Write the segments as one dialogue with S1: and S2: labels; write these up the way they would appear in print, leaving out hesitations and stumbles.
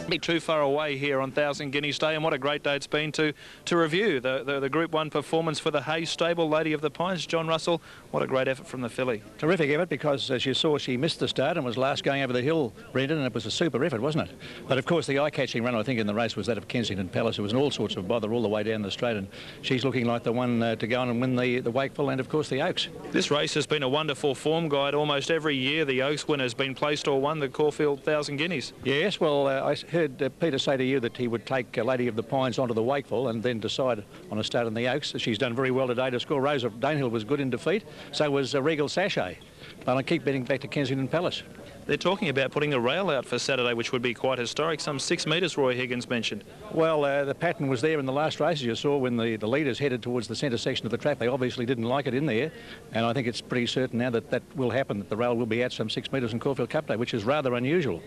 S1: Be too far away here on 1000 Guineas Day, and what a great day it's been to review the Group 1 performance for the Hayes stable. Lady of the Pines, John Russell, what a great effort from the filly.
S2: Terrific effort, because as you saw, she missed the start and was last going over the hill, Brendan, and it was a super effort, wasn't it? But of course the eye-catching run I think in the race was that of Kensington Palace. It was in all sorts of bother all the way down the straight, and she's looking like the one to go on and win the Wakeful and of course the Oaks.
S1: This race has been a wonderful form guide. Almost every year the Oaks winner has been placed or won the Caulfield 1000 Guineas.
S2: Yes, well I heard Peter say to you that he would take Lady of the Pines onto the Wakeful and then decide on a start in the Oaks. She's done very well today to score. Rose of Danehill was good in defeat, so was Regal Sachet. But I keep betting back to Kensington Palace.
S1: They're talking about putting a rail out for Saturday, which would be quite historic. Some 6 metres, Roy Higgins mentioned.
S2: Well, the pattern was there in the last races you saw when the leaders headed towards the centre section of the track. They obviously didn't like it in there, and I think it's pretty certain now that that will happen, that the rail will be out some 6 metres in Caulfield Cup Day, which is rather unusual.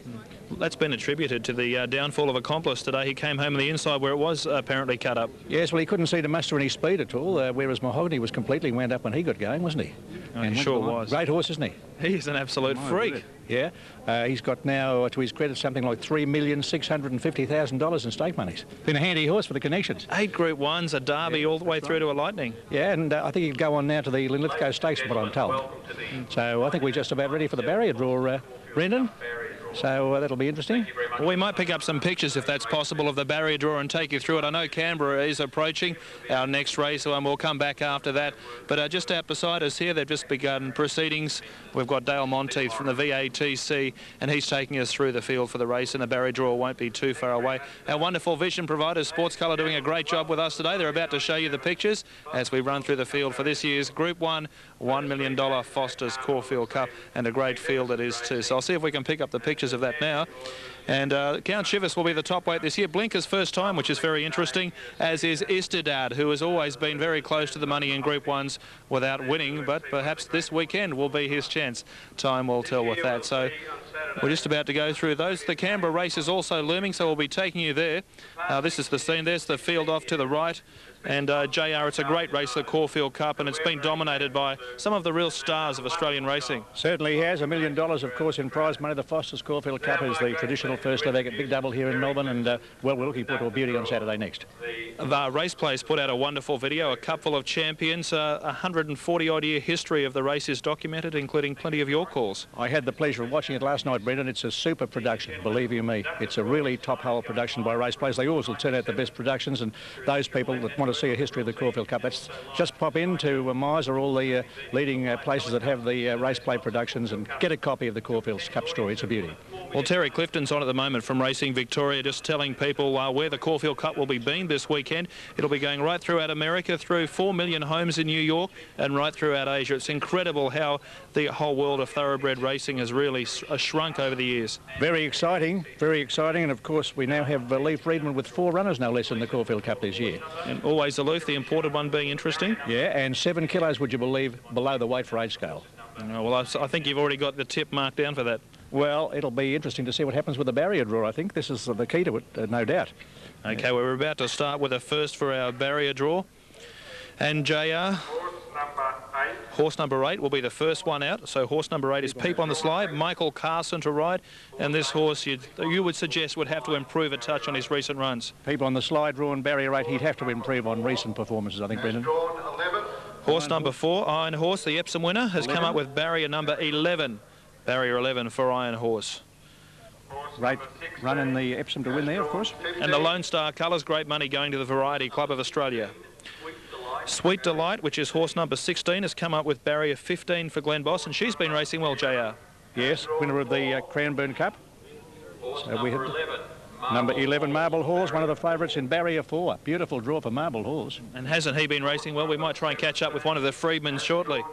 S1: That's been attributed to the downfall of Accomplice today. He came home on the inside where it was apparently cut up.
S2: Yes, well, he couldn't seem to muster any speed at all, whereas Mahogany was completely wound up when he got going, wasn't he?
S1: Oh, he sure was.
S2: Great horse, isn't he?
S1: He's an absolute freak.
S2: Yeah, he's got now, to his credit, something like $3,650,000 in stake monies. Been a handy horse for the connections.
S1: 8 Group 1s, a Derby, all the way through to a Lightning.
S2: Yeah, and I think he'll go on now to the Linlithgow Stakes, from what I'm told. So I think we're just about ready for the barrier draw, Brendan. So that'll be interesting.
S1: Well, we might pick up some pictures, if that's possible, of the barrier draw and take you through it. I know Canberra is approaching our next race, and we'll come back after that. But just out beside us here, they've just begun proceedings. We've got Dale Monteith from the VATC, and he's taking us through the field for the race, and the barrier draw won't be too far away. Our wonderful vision providers, Sports Colour, doing a great job with us today. They're about to show you the pictures as we run through the field for this year's Group 1 $1 million Foster's Caulfield Cup, and a great field it is too. So I'll see if we can pick up the pictures of that now. And Count Chivas will be the top weight this year. Blinker's first time, which is very interesting, as is Istedad, who has always been very close to the money in Group 1s without winning, but perhaps this weekend will be his chance. Time will tell with that. So we're just about to go through those. The Canberra race is also looming, so we'll be taking you there. This is the scene. There's the field off to the right. And JR, it's a great race, the Caulfield Cup, and it's been dominated by some of the real stars of Australian racing.
S2: Certainly has. $1 million, of course, in prize money. The Foster's Caulfield Cup is the traditional first leg at Big Double here in Melbourne, and well, we're looking forward to a beauty on Saturday next.
S1: The Race Place put out a wonderful video, a cup full of champions. 140-odd year history of the race is documented, including plenty of your calls.
S2: I had the pleasure of watching it last night, Brendan. It's a super production, believe you me. It's a really top-hole production by Race Place. They always will turn out the best productions, and those people that want to see a history of the Caulfield Cup, that's just pop into Mars or all the leading places that have the Race Play productions and get a copy of the Caulfield Cup story. It's a beauty.
S1: Well, Terry Clifton's on at the moment from Racing Victoria, just telling people where the Caulfield Cup will be being this weekend. It'll be going right throughout America, through 4 million homes in New York, and right throughout Asia. It's incredible how the whole world of thoroughbred racing has really shrunk over the years.
S2: Very exciting, and of course we now have Lee Friedman with 4 runners no less in the Caulfield Cup this year.
S1: And always aloof, the imported one being interesting.
S2: Yeah, and 7 kilos, would you believe, below the weight for age scale.
S1: Well, I think you've already got the tip marked down for that.
S2: Well, it'll be interesting to see what happens with the barrier draw. I think this is the key to it, no doubt.
S1: Okay, well, we're about to start with a first for our barrier draw. And JR, horse number 8 will be the first one out. So horse number 8 is Peep on the Slide, Michael Carson to ride. And this horse you would suggest would have to improve a touch on his recent runs.
S2: Peep on the Slide, drawn barrier 8, he'd have to improve on recent performances, I think, Brendan.
S1: Horse number 4, Iron Horse, the Epsom winner, has come up with barrier number 11. Barrier 11 for Iron Horse.
S2: Great run in the Epsom to win there, of course.
S1: And the Lone Star colours, great money going to the Variety Club of Australia. Sweet Delight, which is horse number 16, has come up with barrier 15 for Glen Boss, and she's been racing well, JR.
S2: Yes, winner of the Cranbourne Cup. So we have number 11, Marble Halls, one of the favourites in barrier 4. Beautiful draw for Marble Halls.
S1: And hasn't he been racing well? We might try and catch up with one of the Freedmans shortly.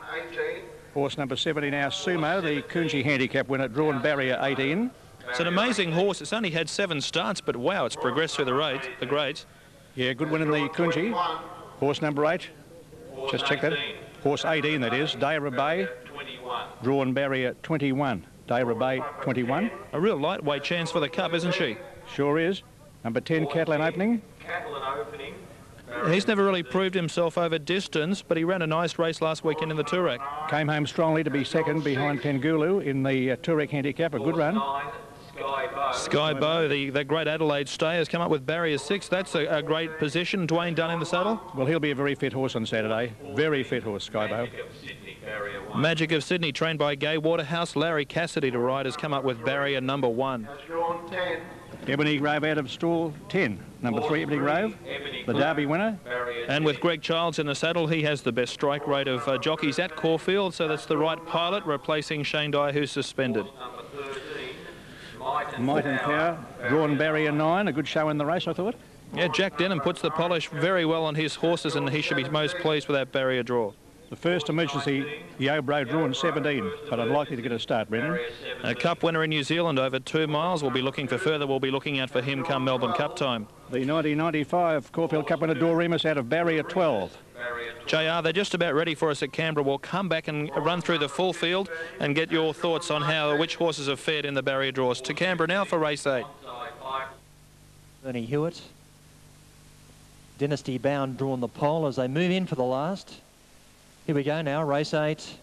S2: Horse number 70 now, Sumo, the Coonji handicap winner, drawn barrier 18.
S1: It's an amazing horse. It's only had 7 starts, but wow, it's progressed through the grades.
S2: Yeah, good win in the Coonji. Horse number 8, just check that. Horse 18, that is, Dayra Bay, drawn barrier 21. Dayra Bay, 21.
S1: A real lightweight chance for the Cup, isn't she?
S2: Sure is. Number 10, Catalan Opening.
S1: He's never really proved himself over distance, but he ran a nice race last weekend in the Toorak.
S2: Came home strongly to be second behind Pengulu in the Toorak handicap, a good run.
S1: Sky Bow, the great Adelaide stay, has come up with barrier 6. That's a great position. Dwayne Dunn in the saddle.
S2: Well, he'll be a very fit horse on Saturday. Very fit horse, Sky Bow.
S1: Magic of Sydney, trained by Gay Waterhouse. Larry Cassidy to ride, has come up with barrier number 1.
S2: Ebony Grove out of stall 10. Number 3, Ebony Grove, the Derby winner.
S1: And with Greg Childs in the saddle, he has the best strike rate of jockeys at Caulfield, so that's the right pilot, replacing Shane Dye, who's suspended.
S2: Might and Power, drawn barrier 9, a good show in the race, I thought.
S1: Yeah, Jack Denham puts the polish very well on his horses, and he should be most pleased with that barrier draw.
S2: The first emergency, Yobro drawn 17, but unlikely to get a start, Brendan.
S1: A Cup winner in New Zealand over 2 miles. We'll be looking for further. We'll be looking out for him come Melbourne Cup time.
S2: The 1995 Caulfield Cup winner, Doremus, out of barrier 12.
S1: JR, they're just about ready for us at Canberra. We'll come back and run through the full field and get your thoughts on which horses have fared in the barrier draws. To Canberra now for race 8.
S3: Bernie Hewitt. Dynasty Bound drawn the pole as they move in for the last. Here we go now, race 8.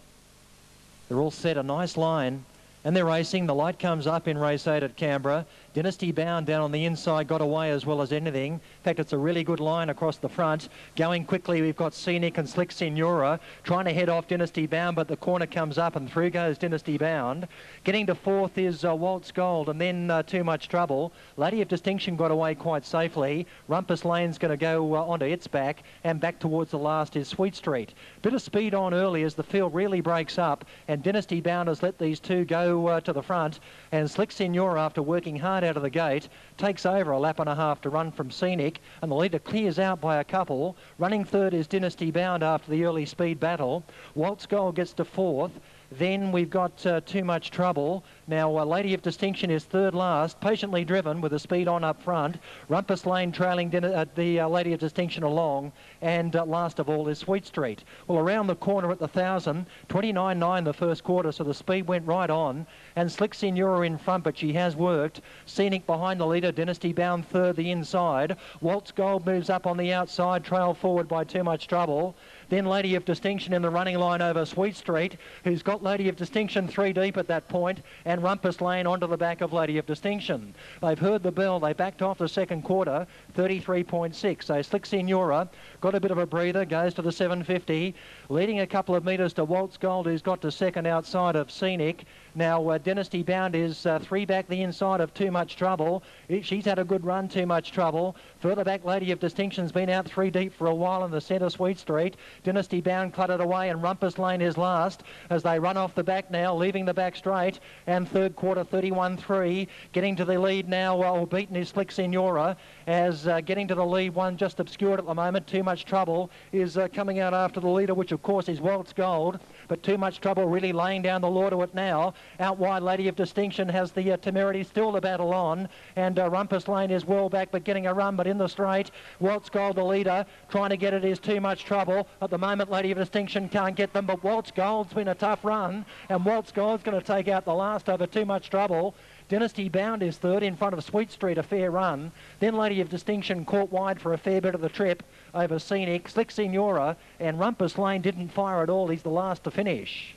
S3: They're all set, a nice line, and they're racing. The light comes up in race 8 at Canberra. Dynasty Bound down on the inside got away as well as anything. In fact, it's a really good line across the front. Going quickly, we've got Scenic and Slick Signora trying to head off Dynasty Bound, but the corner comes up and through goes Dynasty Bound. Getting to 4th is Waltz Gold, and then Too Much Trouble. Lady of Distinction got away quite safely. Rumpus Lane's going to go onto its back, and back towards the last is Sweet Street. Bit of speed on early as the field really breaks up, and Dynasty Bound has let these two go to the front, and Slick Signora, after working hard out of the gate, takes over a lap and a half to run from Scenic, and the leader clears out by a couple. Running third is Dynasty Bound after the early speed battle. Waltz Gold gets to 4th. Then we've got Too Much Trouble. Now, Lady of Distinction is third last, patiently driven with the speed on up front. Rumpus Lane trailing the Lady of Distinction along, and last of all is Sweet Street. Well, around the corner at the 1,000, 29.9 the first quarter, so the speed went right on, and Slick Signora in front, but she has worked. Scenic behind the leader, Dynasty Bound third the inside. Waltz Gold moves up on the outside, trailed forward by Too Much Trouble. Then Lady of Distinction in the running line over Sweet Street, who's got Lady of Distinction 3 deep at that point, and Rumpus Lane onto the back of Lady of Distinction. They've heard the bell. They backed off the second quarter, 33.6. So Slick Signora got a bit of a breather, goes to the 750, leading a couple of metres to Waltz Gold, who's got to second outside of Scenic. Now, Dynasty Bound is 3 back the inside of Too Much Trouble. She's had a good run, Too Much Trouble. Further back, Lady of Distinction's been out 3 deep for a while in the centre, Sweet Street. Dynasty Bound cluttered away, and Rumpus Lane is last as they run off the back now, leaving the back straight. And third quarter, 31.3. Getting to the lead now, well, beaten is Slick Signora, as getting to the lead, one just obscured at the moment. Too Much Trouble is coming out after the leader, which of course is Waltz Gold. But Too Much Trouble really laying down the law to it now. Out wide, Lady of Distinction has the temerity, still the battle on, and Rumpus Lane is well back but getting a run, but in the straight, Waltz Gold the leader, trying to get it is Too Much Trouble. At the moment, Lady of Distinction can't get them, but Waltz Gold's been a tough run, and Waltz Gold's going to take out the last over Too Much Trouble. Dynasty Bound is third in front of Sweet Street, a fair run. Then Lady of Distinction caught wide for a fair bit of the trip over Scenic. Slick Signora, and Rumpus Lane didn't fire at all. He's the last to finish.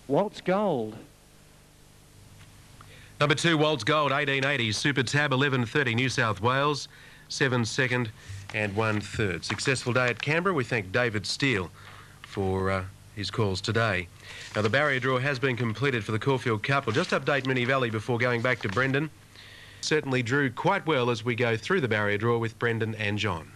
S3: Waltz Gold.
S4: Number 2, Waltz Gold, 1880. Super Tab, 1130, New South Wales. 7 second and 1 third. Successful day at Canberra. We thank David Steele for his calls today. Now, the barrier draw has been completed for the Caulfield Cup. We'll just update Moonee Valley before going back to Brendan. Certainly drew quite well as we go through the barrier draw with Brendan and John.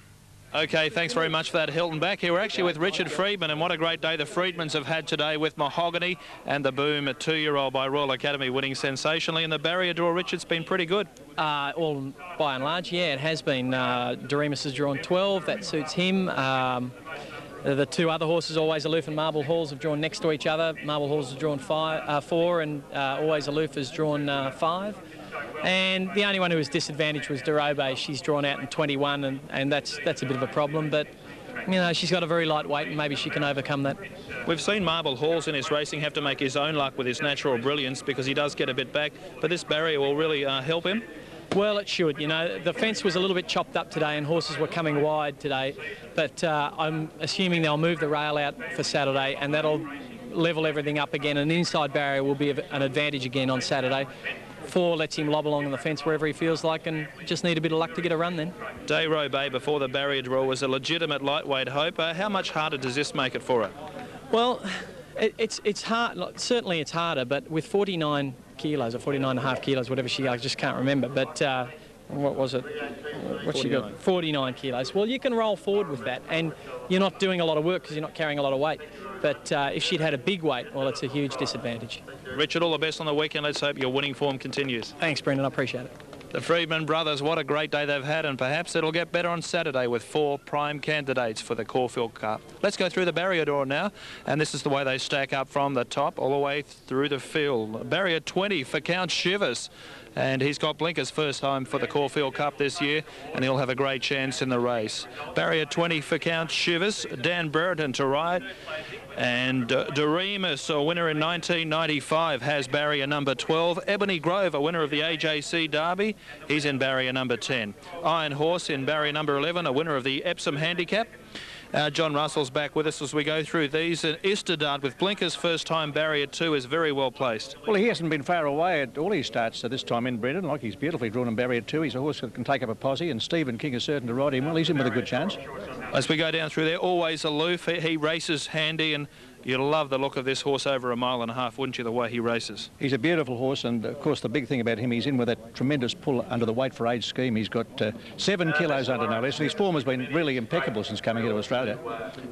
S1: Okay, thanks very much for that, Hilton. Back here, we're actually with Richard Freedman, and what a great day the Freedmans have had today with Mahogany and the Boom, a 2-year-old by Royal Academy, winning sensationally. And the barrier draw, Richard's been pretty good.
S5: All by and large, yeah, it has been. Doremus has drawn 12. That suits him. The two other horses, Always Aloof and Marble Halls, have drawn next to each other. Marble Halls has drawn 4, and Always Aloof has drawn 5. And the only one who was disadvantaged was Dorobe. She's drawn out in 21, and that's a bit of a problem. But, you know, she's got a very light weight, and maybe she can overcome that.
S1: We've seen Marble Halls in his racing have to make his own luck with his natural brilliance because he does get a bit back. But this barrier will really help him.
S5: Well, it should. You know, the fence was a little bit chopped up today and horses were coming wide today. But I'm assuming they'll move the rail out for Saturday, and that'll level everything up again. An inside barrier will be an advantage again on Saturday. 4 lets him lob along on the fence wherever he feels like, and just need a bit of luck to get a run then.
S1: Dayrell Bay before the barrier draw was a legitimate lightweight hope. How much harder does this make it for her?
S5: Well, it's hard. Certainly it's harder, but with 49 kilos or 49.5 kilos, whatever I just can't remember. But what was it? What she got? 49 kilos. Well, you can roll forward with that, and you're not doing a lot of work because you're not carrying a lot of weight. But if she'd had a big weight, well, it's a huge disadvantage.
S1: Richard, all the best on the weekend. Let's hope your winning form continues.
S5: Thanks, Brendan. I appreciate it.
S1: The Freedman brothers, what a great day they've had, and perhaps it'll get better on Saturday with 4 prime candidates for the Caulfield Cup. Let's go through the barrier draw now, and this is the way they stack up from the top all the way through the field. Barrier 20 for Count Shivers, and he's got blinkers first time for the Caulfield Cup this year, and he'll have a great chance in the race. Barrier 20 for Count Shivers, Dan Brereton to ride. And Doremus, a winner in 1995, has barrier number 12. Ebony Grove, a winner of the AJC Derby, he's in barrier number 10. Iron Horse in barrier number 11, a winner of the Epsom Handicap. John Russell's back with us as we go through these. Istedard with blinkers, first time barrier 2, is very well placed.
S2: Well, he hasn't been far away at all his starts this time in Brendan. Like, he's beautifully drawn in barrier 2. He's a horse that can take up a posse, and Stephen King is certain to ride him well. He's in with a good chance.
S1: As we go down through there, always aloof. He races handy, and you'll love the look of this horse over 1.5 miles, wouldn't you, the way he races?
S2: He's a beautiful horse, and of course the big thing about him, he's in with that tremendous pull under the weight for age scheme. He's got 7 kilos under no less, and his form has been really impeccable since coming here to Australia.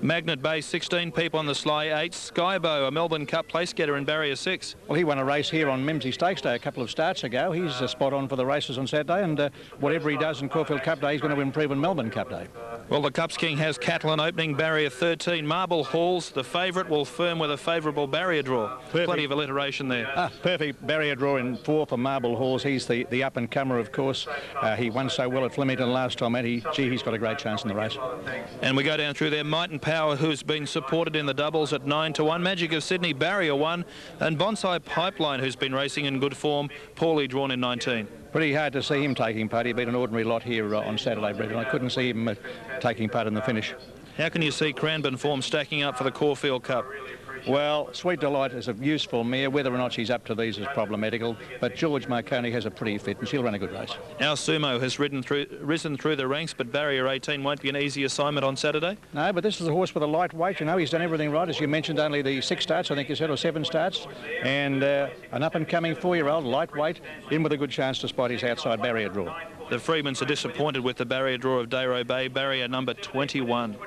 S1: Magnet Bay, 16 people on the sleigh, 8. Skybo, a Melbourne Cup place getter in barrier 6.
S2: Well, he won a race here on Mimsy Stakes Day a couple of starts ago. He's spot on for the races on Saturday, and whatever he does in Caulfield Cup Day, he's going to improve in Melbourne Cup Day.
S1: Well, the Cups King has Catlin opening barrier 13. Marble Halls, the favourite, will firm with a favourable barrier draw. Perfect. Plenty of alliteration there.
S2: Perfect barrier draw in 4 for Marble Halls. He's the up-and-comer, of course. He won so well at Flemington last time, and he's got a great chance in the race.
S1: And we go down through there. Might and Power, who's been supported in the doubles at 9-1. Magic of Sydney, barrier 1. And Bonsai Pipeline, who's been racing in good form, poorly drawn in 19.
S2: Pretty hard to see him taking part. He'd been an ordinary lot here on Saturday, Brendan. I couldn't see him taking part in the finish.
S1: How can you see Cranbourne form stacking up for the Caulfield Cup?
S2: Well, Sweet Delight is a useful mare. Whether or not she's up to these is problematical, but George Marconi has a pretty fit, and she'll run a good race.
S1: Our Sumo has risen through the ranks, but barrier 18 won't be an easy assignment on Saturday.
S2: No, but this is a horse with a light weight. You know, he's done everything right. As you mentioned, only the 6 starts, I think you said, or 7 starts, and an up-and-coming 4-year-old, lightweight, in with a good chance despite his outside barrier draw.
S1: The Freedmans are disappointed with the barrier draw of Dayrell Bay, barrier number 21.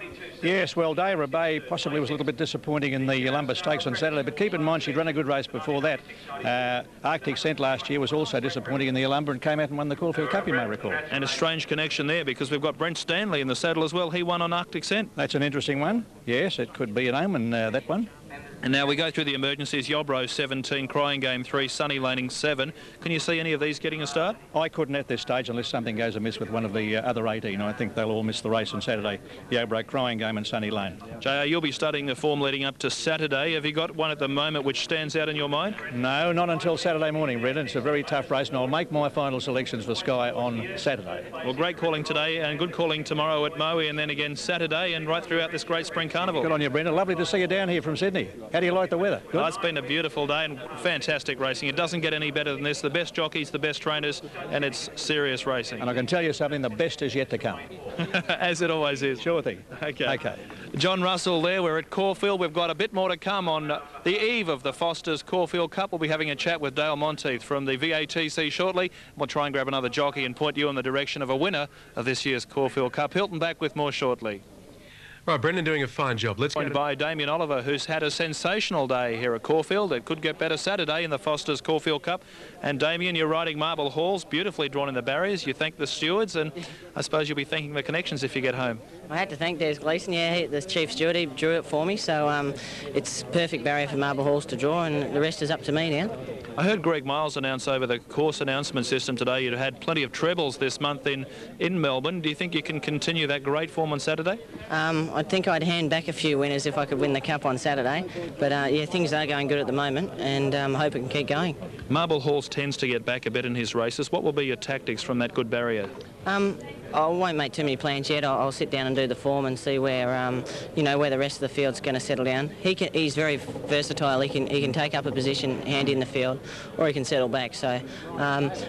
S2: Yes, well, Dayrell Bay possibly was a little bit disappointing in the Lumber Stakes on Saturday, but keep in mind she'd run a good race before that. Arctic Scent last year was also disappointing in the Lumber and came out and won the Caulfield Cup, you may recall.
S1: And a strange connection there, because we've got Brent Stanley in the saddle as well. He won on Arctic Scent.
S2: That's an interesting one. Yes, it could be an omen, that one.
S1: And now we go through the emergencies. Yobro 17, Crying Game 3, Sunny Laning 7. Can you see any of these getting a start?
S2: I couldn't at this stage unless something goes amiss with one of the other 18. I think they'll all miss the race on Saturday. Yobro, Crying Game and Sunny Lane.
S1: JR, you'll be studying the form leading up to Saturday. Have you got one at the moment which stands out in your mind?
S2: No, not until Saturday morning, Brendan. It's a very tough race, and I'll make my final selections for Sky on Saturday.
S1: Well, great calling today and good calling tomorrow at Moe, and then again Saturday and right throughout this great spring carnival.
S2: Good on you, Brendan. Lovely to see you down here from Sydney. How do you like the weather?
S1: Oh, it's been a beautiful day and fantastic racing. It doesn't get any better than this. The best jockeys, the best trainers, and it's serious racing.
S2: And I can tell you something, the best is yet to come.
S1: As it always is.
S2: Sure thing.
S1: Okay. John Russell there. We're at Caulfield. We've got a bit more to come on the eve of the Foster's Caulfield Cup. We'll be having a chat with Dale Monteith from the VATC shortly. We'll try and grab another jockey and point you in the direction of a winner of this year's Caulfield Cup. Hilton back with more shortly.
S4: Right, Brendan doing a fine job. Let's go
S1: by Damien Oliver, who's had a sensational day here at Caulfield. It could get better Saturday in the Foster's Caulfield Cup. And Damien, you're riding Marble Halls, beautifully drawn in the barriers. You thank the stewards, and I suppose you'll be thanking the connections if you get home.
S6: I had to thank Des Gleeson, the chief steward. He drew it for me, so it's perfect barrier for Marble Halls to draw, and the rest is up to me now.
S1: I heard Greg Miles announce over the course announcement system today you'd had plenty of trebles this month in Melbourne. Do you think you can continue that great form on Saturday?
S6: I think I'd hand back a few winners if I could win the Cup on Saturday. But, yeah, things are going good at the moment, and hope it can keep going.
S1: Marble Halls tends to get back a bit in his races. What will be your tactics from that good barrier?
S6: I won't make too many plans yet. I'll sit down and do the form and see where, you know, where the rest of the field's going to settle down. He's very versatile. He can take up a position, hand in the field, or he can settle back. So,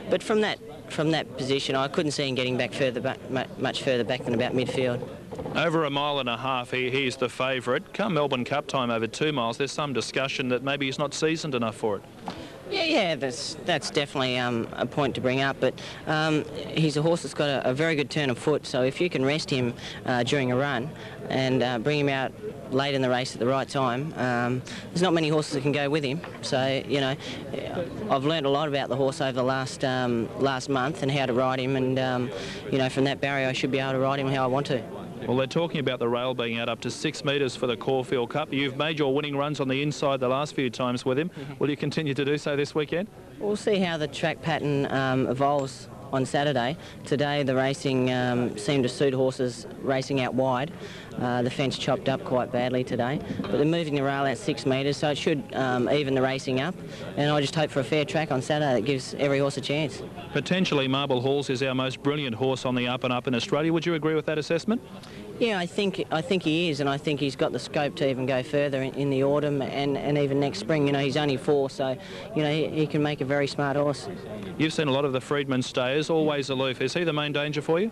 S6: but from that position, I couldn't see him getting back much further back than about midfield.
S1: Over 1.5 miles, he's the favourite. Come Melbourne Cup time over 2 miles, there's some discussion that maybe he's not seasoned enough for it.
S6: Yeah, that's definitely a point to bring up, but he's a horse that's got a very good turn of foot, so if you can rest him during a run and bring him out late in the race at the right time, there's not many horses that can go with him. So, you know, I've learned a lot about the horse over the last month and how to ride him, and, you know, from that barrier I should be able to ride him how I want to.
S1: Well, they're talking about the rail being out up to 6 metres for the Caulfield Cup. You've made your winning runs on the inside the last few times with him. Will you continue to do so this weekend?
S6: We'll see how the track pattern evolves on Saturday. Today the racing seemed to suit horses racing out wide. The fence chopped up quite badly today, but they're moving the rail out 6 metres, so it should even the racing up, and I just hope for a fair track on Saturday that gives every horse a chance.
S1: Potentially Marble Halls is our most brilliant horse on the up and up in Australia. Would you agree with that assessment?
S6: Yeah, I think he is, and I think he's got the scope to even go further in the autumn and even next spring. You know, he's only 4, so, you know, he can make a very smart horse.
S1: You've seen a lot of the Freedman stayers, always aloof. Is he the main danger for you?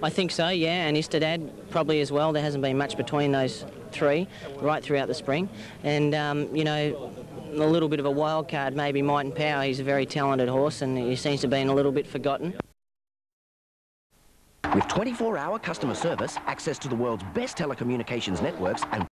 S6: I think so, yeah, and Istedad probably as well. There hasn't been much between those 3 right throughout the spring. And, you know, a little bit of a wild card, maybe Might and Power. He's a very talented horse and he seems to have been a little bit forgotten.
S7: With 24-hour customer service, access to the world's best telecommunications networks and